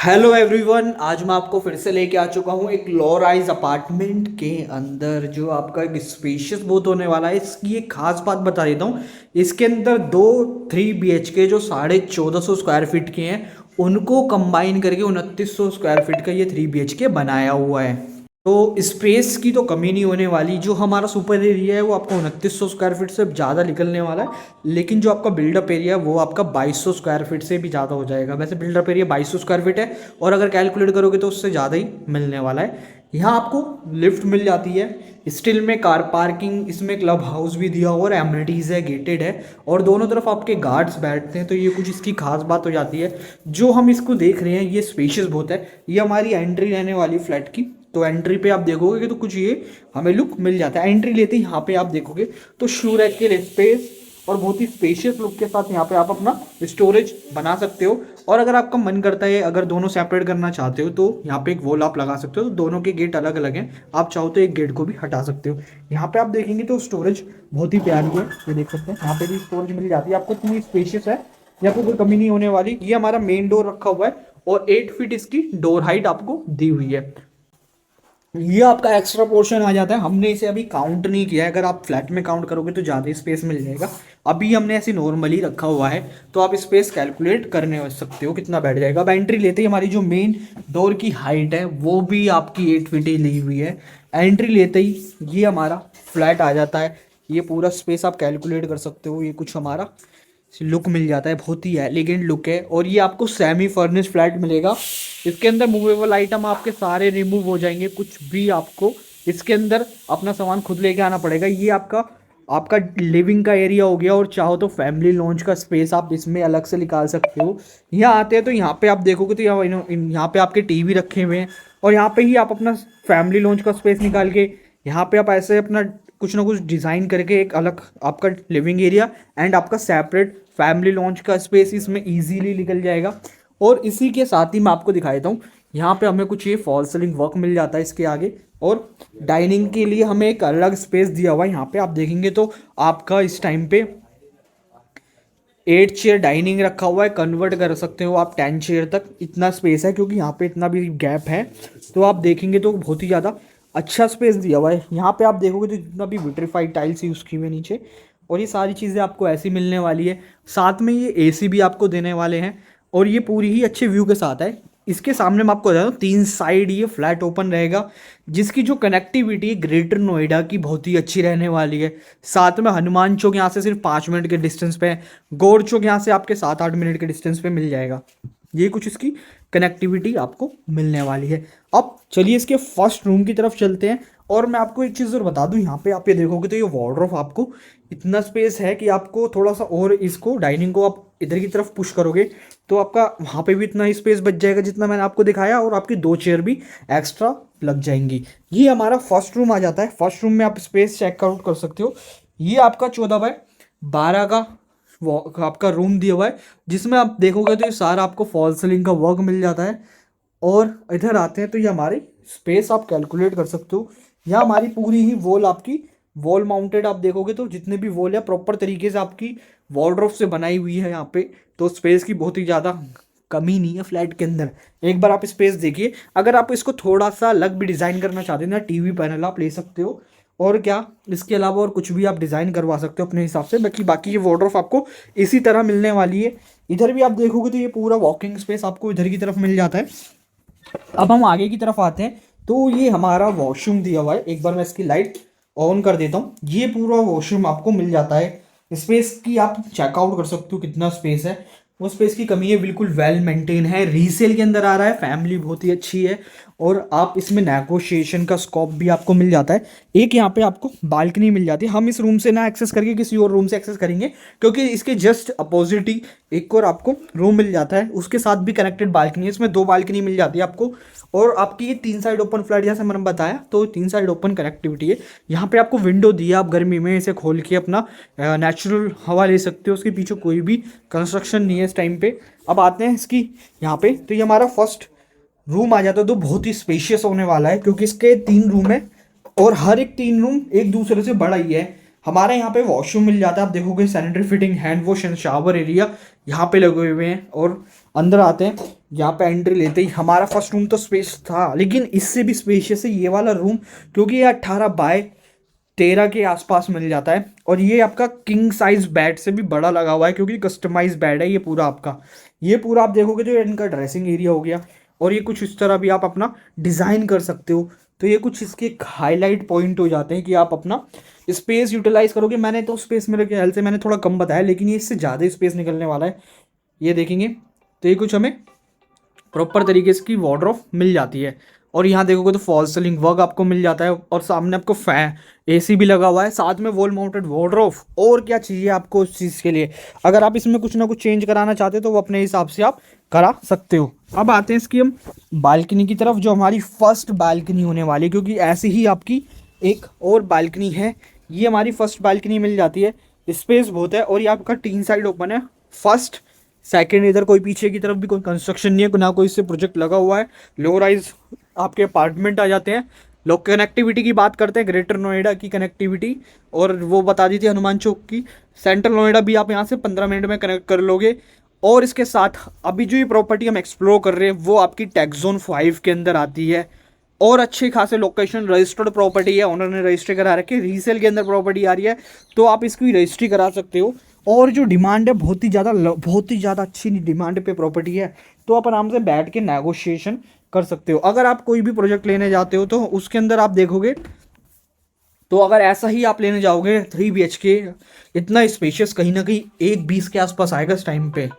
Hello everyone, आज मैं आपको फिर से लेके आ चुका हूँ एक लो राइज अपार्टमेंट के अंदर जो आपका एक स्पेशियस बहुत होने वाला है। इसकी एक खास बात बता देता हूँ। इसके अंदर दो 3 BHK जो 1450 स्क्वायर फीट के हैं उनको कंबाइन करके 2900 स्क्वायर फीट का ये 3 BHK बनाया हुआ है। तो स्पेस की तो कमी नहीं होने वाली। जो हमारा सुपर एरिया है वो आपको 2900 स्क्वायर फीट से ज़्यादा निकलने वाला है, लेकिन जो आपका बिल्डअप एरिया है वो आपका 2200 स्क्वायर फीट से भी ज़्यादा हो जाएगा। वैसे बिल्डअप एरिया 2200 स्क्वायर फीट है और अगर कैलकुलेट करोगे तो उससे ज़्यादा ही मिलने वाला है। यहाँ आपको लिफ्ट मिल जाती है, स्टिल में कार पार्किंग, इसमें क्लब हाउस भी दिया हुआ और एमिनिटीज़ है, गेटेड है और दोनों तरफ आपके गार्ड्स बैठते हैं। तो ये कुछ इसकी खास बात हो जाती है। जो हम इसको देख रहे हैं ये स्पेशियस बहुत है। ये हमारी एंट्री रहने वाली फ्लैट की। तो एंट्री पे आप देखोगे कि तो कुछ ये हमें लुक मिल जाता है। एंट्री लेते ही यहाँ पे आप देखोगे तो शू रैक के लिए स्पेस और बहुत ही स्पेशियस लुक के साथ यहाँ पे आप अपना स्टोरेज बना सकते हो। और अगर आपका मन करता है, अगर दोनों सेपरेट करना चाहते हो तो यहाँ पे एक वॉल आप लगा सकते हो। तो दोनों के गेट अलग अलग हैं, आप चाहो तो एक गेट को भी हटा सकते हो। यहाँ पे आप देखेंगे तो स्टोरेज बहुत ही प्यारी है, ये देख सकते हैं। यहाँ पे भी स्टोरेज मिल जाती है आपको, इतनी स्पेशियस है, यहाँ पे कोई कमी नहीं होने वाली। ये हमारा मेन डोर रखा हुआ है और 8 फीट इसकी डोर हाइट आपको दी हुई है। ये आपका एक्स्ट्रा पोर्शन आ जाता है। हमने इसे अभी काउंट नहीं किया है, अगर आप फ्लैट में काउंट करोगे तो ज़्यादा स्पेस मिल जाएगा। अभी हमने ऐसे नॉर्मली रखा हुआ है तो आप स्पेस कैलकुलेट करने सकते हो कितना बैठ जाएगा। अब एंट्री लेते ही हमारी जो मेन डोर की हाइट है वो भी आपकी 8 फीट ही ली हुई है। एंट्री लेते ही ये हमारा फ्लैट आ जाता है। ये पूरा स्पेस आप कैलकुलेट कर सकते हो। ये कुछ हमारा लुक मिल जाता है, बहुत ही एलिगेंट लुक है। और ये आपको सेमी फर्निश फ्लैट मिलेगा। इसके अंदर मूवेबल आइटम आपके सारे रिमूव हो जाएंगे, कुछ भी आपको इसके अंदर अपना सामान खुद लेके आना पड़ेगा। ये आपका आपका लिविंग का एरिया हो गया और चाहो तो फैमिली लॉन्च का स्पेस आप इसमें अलग से निकाल सकते हो। यहाँ आते हैं तो यहाँ पे आप देखोगे तो यहाँ पे आपके टीवी रखे हुए हैं और यहाँ पे ही आप अपना फैमिली लॉन्च का स्पेस निकाल के यहाँ पे आप ऐसे अपना कुछ ना कुछ डिज़ाइन करके एक अलग आपका लिविंग एरिया एंड आपका सेपरेट फैमिली लॉन्च का स्पेस इसमें इजीली निकल जाएगा। और इसी के साथ ही मैं आपको दिखा देता हूँ, यहाँ पे हमें कुछ ये फॉल सीलिंग वर्क मिल जाता है इसके आगे। और डाइनिंग के लिए हमें एक अलग स्पेस दिया हुआ है। यहाँ पे आप देखेंगे तो आपका इस टाइम पे 8 चेयर डाइनिंग रखा हुआ है, कन्वर्ट कर सकते हो आप 10 चेयर तक। इतना स्पेस है क्योंकि यहाँ पे इतना भी गैप है। तो आप देखेंगे तो बहुत ही ज़्यादा अच्छा स्पेस दिया हुआ है। यहाँ पे आप देखोगे तो जितना भी विट्रीफाइड टाइल्स यूज़ की हुई है नीचे, और ये सारी चीज़ें आपको ऐसी मिलने वाली है। साथ में ये एसी भी आपको देने वाले हैं और ये पूरी ही अच्छे व्यू के साथ है। इसके सामने मैं आपको बता दूँ 3 साइड ये फ्लैट ओपन रहेगा, जिसकी जो कनेक्टिविटी ग्रेटर नोएडा की बहुत ही अच्छी रहने वाली है। साथ में हनुमान चौक यहाँ से सिर्फ 5 मिनट के डिस्टेंस पे है, गौड़ चौक यहाँ से आपके 7-8 मिनट के डिस्टेंस पे मिल जाएगा। ये कुछ इसकी कनेक्टिविटी आपको मिलने वाली है। अब चलिए इसके फर्स्ट रूम की तरफ चलते हैं। और मैं आपको एक चीज़ और बता दूं, यहाँ पे आप ये देखोगे तो ये वार्डरोब आपको इतना स्पेस है कि आपको थोड़ा सा और इसको डाइनिंग को आप इधर की तरफ पुश करोगे तो आपका वहाँ पे भी इतना स्पेस बच जाएगा जितना मैंने आपको दिखाया, और आपकी 2 चेयर भी एक्स्ट्रा लग जाएंगी। ये हमारा फर्स्ट रूम आ जाता है। फर्स्ट रूम में आप स्पेस चेक आउट कर सकते हो। ये आपका 14 बाय 12 का आपका रूम दिया हुआ है, जिसमें आप देखोगे तो ये सारा आपको फॉल सीलिंग का वर्क मिल जाता है। और इधर आते हैं तो ये हमारी स्पेस आप कैलकुलेट कर सकते हो। यहाँ हमारी पूरी ही वॉल आपकी वॉल माउंटेड, आप देखोगे तो जितने भी वॉल है प्रॉपर तरीके से आपकी वॉलड्रॉफ से बनाई हुई है यहाँ पे। तो स्पेस की बहुत ही ज़्यादा कमी नहीं है फ्लैट के अंदर। एक बार आप स्पेस देखिए। अगर आप इसको थोड़ा सा अलग भी डिज़ाइन करना चाहते हैं ना, टीवी पैनल आप ले सकते हो। और क्या, इसके अलावा और कुछ भी आप डिज़ाइन करवा सकते हो अपने हिसाब से। बाकी बाकी ये वार्डरोब आपको इसी तरह मिलने वाली है। इधर भी आप देखोगे तो ये पूरा वॉकिंग स्पेस आपको इधर की तरफ मिल जाता है। अब हम आगे की तरफ आते हैं तो ये हमारा वॉशरूम दिया हुआ है। एक बार मैं इसकी लाइट ऑन कर देता हूँ। ये पूरा वॉशरूम आपको मिल जाता है। स्पेस की आप चेकआउट कर सकते हो कितना स्पेस है। वो स्पेस की कमी है, बिल्कुल वेल मेंटेन है, रीसेल के अंदर आ रहा है, फैमिली बहुत ही अच्छी है। और आप इसमें नेगोशिएशन का स्कोप भी आपको मिल जाता है। एक यहाँ पे आपको बालकनी मिल जाती है। हम इस रूम से ना एक्सेस करके किसी और रूम से एक्सेस करेंगे, क्योंकि इसके जस्ट अपोजिट ही एक और आपको रूम मिल जाता है, उसके साथ भी कनेक्टेड बालकनी है। इसमें 2 बालकनी मिल जाती है आपको। और आपकी ये 3 साइड ओपन फ्लैट, जैसे मैंने बताया, तो 3 साइड ओपन कनेक्टिविटी है। यहाँ पे आपको विंडो दिया, आप गर्मी में इसे खोल के अपना नेचुरल हवा ले सकते हो। उसके पीछे कोई भी कंस्ट्रक्शन नहीं है इस टाइम पे। अब आते हैं इसकी यहाँ पे, तो ये हमारा फर्स्ट रूम आ जाता है। तो बहुत ही स्पेशियस होने वाला है क्योंकि इसके 3 रूम है और हर एक 3 रूम एक दूसरे से बड़ा ही है। हमारे यहाँ पे वॉशरूम मिल जाता है, आप देखोगे sanitary fitting, hand wash and shower area यहाँ पे लगे हुए हैं। और अंदर आते हैं, यहाँ पे एंट्री लेते ही हमारा फर्स्ट रूम तो स्पेस था, लेकिन इससे भी स्पेशियस है ये वाला रूम, क्योंकि ये 18 बाय 13 के आसपास मिल जाता है। और ये आपका किंग साइज बेड से भी बड़ा लगा हुआ है, क्योंकि कस्टमाइज बेड है ये पूरा आपका। ये पूरा आप देखोगे तो ये इनका ड्रेसिंग एरिया हो गया, और ये कुछ इस तरह भी आप अपना डिज़ाइन कर सकते हो। तो ये कुछ इसके हाईलाइट पॉइंट हो जाते हैं कि आप अपना स्पेस यूटिलाइज करोगे। मैंने तो स्पेस मेरे ख्याल से मैंने थोड़ा कम बताया, लेकिन ये इससे ज़्यादा स्पेस निकलने वाला है, ये देखेंगे। तो ये कुछ हमें प्रॉपर तरीके से की वार्डरोब मिल जाती है। और यहाँ देखोगे तो फॉल सीलिंग वर्क आपको मिल जाता है, और सामने आपको फैन एसी भी लगा हुआ है, साथ में वॉल माउंटेड वार्डरोब। और क्या चाहिए आपको उस चीज़ के लिए? अगर आप इसमें कुछ ना कुछ चेंज कराना चाहते हो तो वो अपने हिसाब से आप करा सकते हो। अब आते हैं इसकी हम बालकनी की तरफ, जो हमारी फर्स्ट बालकनी होने वाली है, क्योंकि ऐसी ही आपकी एक और बालकनी है। ये हमारी फर्स्ट बालकनी मिल जाती है, स्पेस बहुत है, और ये आपका 3 साइड ओपन है। फर्स्ट सेकंड, इधर कोई पीछे की तरफ भी कोई कंस्ट्रक्शन नहीं है, ना कोई इससे प्रोजेक्ट लगा हुआ है। लो राइज आपके अपार्टमेंट आ जाते हैं। लोग कनेक्टिविटी की बात करते हैं, ग्रेटर नोएडा की कनेक्टिविटी, और वो बता दी थी हनुमान चौक की। सेंट्रल नोएडा भी आप यहाँ से 15 मिनट में कनेक्ट कर लोगे। और इसके साथ अभी जो ये प्रॉपर्टी हम एक्सप्लोर कर रहे हैं वो आपकी टैक्स जोन 5 के अंदर आती है, और अच्छे खासे लोकेशन, रजिस्टर्ड प्रॉपर्टी है, ओनर ने रजिस्ट्री करा रखी है, रीसेल के अंदर प्रॉपर्टी आ रही है, तो आप इसकी रजिस्ट्री करा सकते हो। और जो डिमांड है बहुत ही ज़्यादा अच्छी डिमांड पे प्रॉपर्टी है, तो आप आराम से बैठ के नेगोशिएशन कर सकते हो। अगर आप कोई भी प्रोजेक्ट लेने जाते हो तो उसके अंदर आप देखोगे तो अगर ऐसा ही आप लेने जाओगे 3 BHK, इतना स्पेशियस कहीं ना कहीं 1,20 के आसपास आएगा इस टाइम पे।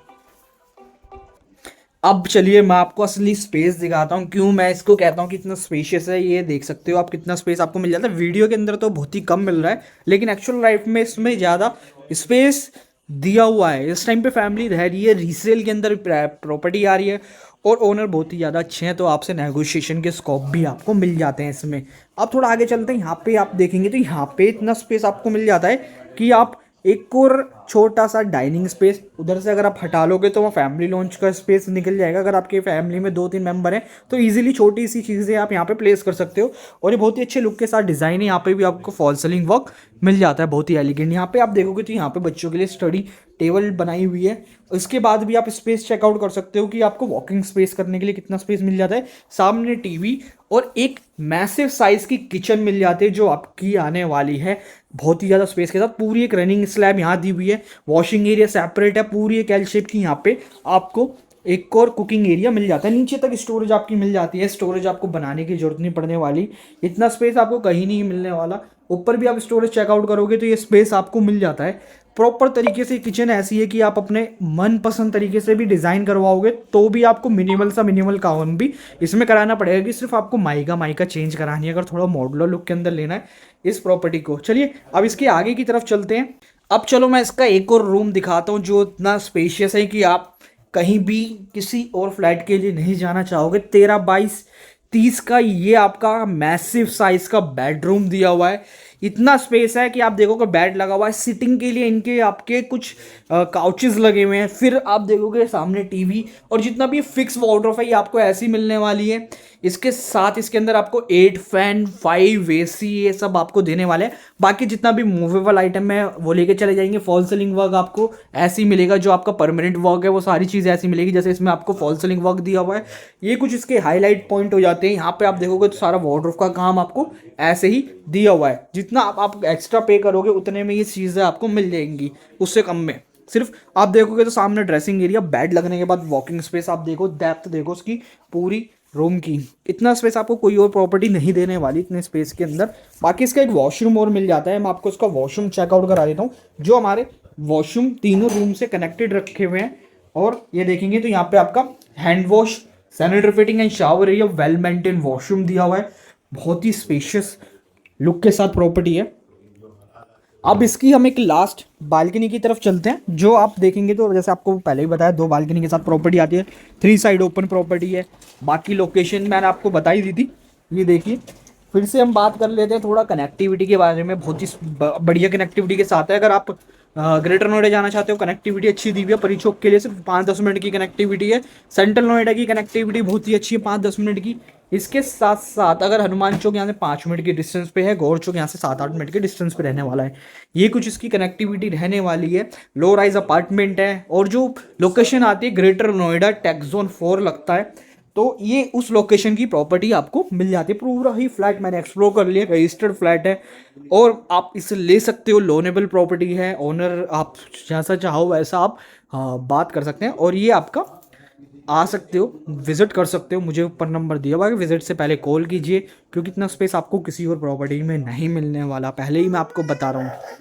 अब चलिए मैं आपको असली स्पेस दिखाता हूँ, क्यों मैं इसको कहता हूँ कि इतना स्पेशियस है। ये देख सकते हो आप कितना स्पेस आपको मिल जाता है। वीडियो के अंदर तो बहुत ही कम मिल रहा है, लेकिन एक्चुअल लाइफ में इसमें ज़्यादा स्पेस दिया हुआ है। इस टाइम पे फैमिली रह रही है, रीसेल के अंदर प्रॉपर्टी आ रही है, और ओनर बहुत ही ज़्यादा अच्छे हैं, तो आपसे नेगोशिएशन के स्कोप भी आपको मिल जाते हैं इसमें। अब थोड़ा आगे चलते हैं, यहाँ पे आप देखेंगे तो यहाँ पे इतना स्पेस आपको मिल जाता है कि आप एक और छोटा सा डाइनिंग स्पेस उधर से अगर आप हटा लोगे तो वो फैमिली लॉन्च का स्पेस निकल जाएगा। अगर आपके फैमिली में 2-3 मेंबर हैं तो इजीली छोटी सी चीज़ें आप यहाँ पे प्लेस कर सकते हो। और ये बहुत ही अच्छे लुक के साथ डिज़ाइन है, यहाँ पे भी आपको फॉल सीलिंग वर्क मिल जाता है, बहुत ही एलिगेंट। यहाँ पे आप देखोगे तो यहाँ पे बच्चों के लिए स्टडी टेबल बनाई हुई है। उसके बाद भी आप स्पेस चेकआउट कर सकते हो कि आपको वॉकिंग स्पेस करने के लिए कितना स्पेस मिल जाता है। सामने टीवी और एक मैसिव साइज की किचन मिल जाती है जो आपकी आने वाली है बहुत ही ज़्यादा स्पेस के साथ। पूरी एक रनिंग स्लैब यहाँ दी हुई है, वॉशिंग एरिया सेपरेट है, पूरी एक एल शेप की यहाँ पे आपको एक और कुकिंग एरिया मिल जाता है। नीचे तक स्टोरेज आपकी मिल जाती है, स्टोरेज आपको बनाने की जरूरत नहीं पड़ने वाली, इतना स्पेस आपको कहीं नहीं मिलने वाला। ऊपर भी आप स्टोरेज चेकआउट करोगे तो ये स्पेस आपको मिल जाता है प्रॉपर तरीके से। किचन ऐसी है कि आप अपने मनपसंद तरीके से भी डिज़ाइन करवाओगे तो भी आपको मिनिमल काम भी इसमें कराना पड़ेगा, कि सिर्फ आपको माइका चेंज करानी है अगर थोड़ा मॉडुलर लुक के अंदर लेना है इस प्रॉपर्टी को। चलिए अब इसके आगे की तरफ चलते हैं। अब चलो मैं इसका एक और रूम दिखाता हूँ जो इतना स्पेशियस है कि आप कहीं भी किसी और फ्लैट के लिए नहीं जाना चाहोगे। 13 बाई 30 का ये आपका मैसिव साइज का बेडरूम दिया हुआ है। इतना स्पेस है कि आप देखोगे बेड लगा हुआ है, सिटिंग के लिए इनके आपके कुछ काउचेस लगे हुए हैं। फिर आप देखोगे सामने टीवी, और जितना भी फिक्स वार्डरोब है ये आपको ऐसी मिलने वाली है। इसके साथ इसके अंदर आपको 8 फैन 5 AC ये सब आपको देने वाले हैं। बाकी जितना भी मूवेबल आइटम है वो लेके चले जाएंगे। फॉल सीलिंग वर्क आपको ऐसी मिलेगा, जो आपका परमानेंट वर्क है वो सारी चीज़ ऐसी मिलेगी जैसे इसमें आपको फॉल सीलिंग वर्क दिया हुआ है। ये कुछ इसके हाईलाइट पॉइंट हो जाते हैं। यहाँ पे आप देखोगे तो सारा वार्डरोब का काम आपको ऐसे ही दिया हुआ है। जितना आप एक्स्ट्रा पे करोगे उतने में ये चीज़ें आपको मिल जाएंगी, उससे कम में। सिर्फ आप देखोगे तो सामने ड्रेसिंग एरिया, बेड लगने के बाद वॉकिंग स्पेस आप देखो, डेप्थ देखो उसकी पूरी रूम की। इतना स्पेस आपको कोई और प्रॉपर्टी नहीं देने वाली इतने स्पेस के अंदर। बाकी इसका एक वॉशरूम और मिल जाता है, मैं आपको इसका वॉशरूम चेकआउट करा देता हूँ। जो हमारे वॉशरूम तीनों रूम से कनेक्टेड रखे हुए हैं, और ये देखेंगे तो यहाँ पे आपका hand wash, sanitary fitting and shower area, well maintain washroom दिया हुआ है। बहुत ही स्पेशियस लुक के साथ प्रॉपर्टी है। अब इसकी हम एक लास्ट बालकनी की तरफ चलते हैं, जो आप देखेंगे तो जैसे आपको पहले ही बताया 2 बालकनी के साथ प्रॉपर्टी आती है, 3 साइड ओपन प्रॉपर्टी है। बाकी लोकेशन मैंने आपको बताई दी थी। ये देखिए फिर से हम बात कर लेते हैं थोड़ा कनेक्टिविटी के बारे में। बहुत ही बढ़िया कनेक्टिविटी के साथ है। अगर आप ग्रेटर नोएडा जाना चाहते हो, कनेक्टिविटी अच्छी दी हुई है, परी चौक के लिए सिर्फ 5-10 मिनट की कनेक्टिविटी है। सेंट्रल नोएडा की कनेक्टिविटी बहुत ही अच्छी है 5-10 मिनट की। इसके साथ साथ अगर हनुमान चौक यहाँ से 5 मिनट की डिस्टेंस पे है, गौर चौक यहाँ से 7-8 मिनट के डिस्टेंस पे रहने वाला है। ये कुछ इसकी कनेक्टिविटी रहने वाली है। लो राइज अपार्टमेंट है और जो लोकेशन आती है ग्रेटर नोएडा टेक जोन 4 लगता है, तो ये उस लोकेशन की प्रॉपर्टी आपको मिल जाती है। पूरा ही फ्लैट मैंने एक्सप्लोर कर लिया, रजिस्टर्ड फ्लैट है और आप इसे ले सकते हो, लोनेबल प्रॉपर्टी है। ओनर आप जैसा चाहो वैसा आप बात कर सकते हैं और ये आपका आ सकते हो, विजिट कर सकते हो। मुझे ऊपर नंबर दिया हुआ है, विजिट से पहले कॉल कीजिए क्योंकि इतना स्पेस आपको किसी और प्रॉपर्टी में नहीं मिलने वाला, पहले ही मैं आपको बता रहा हूँ।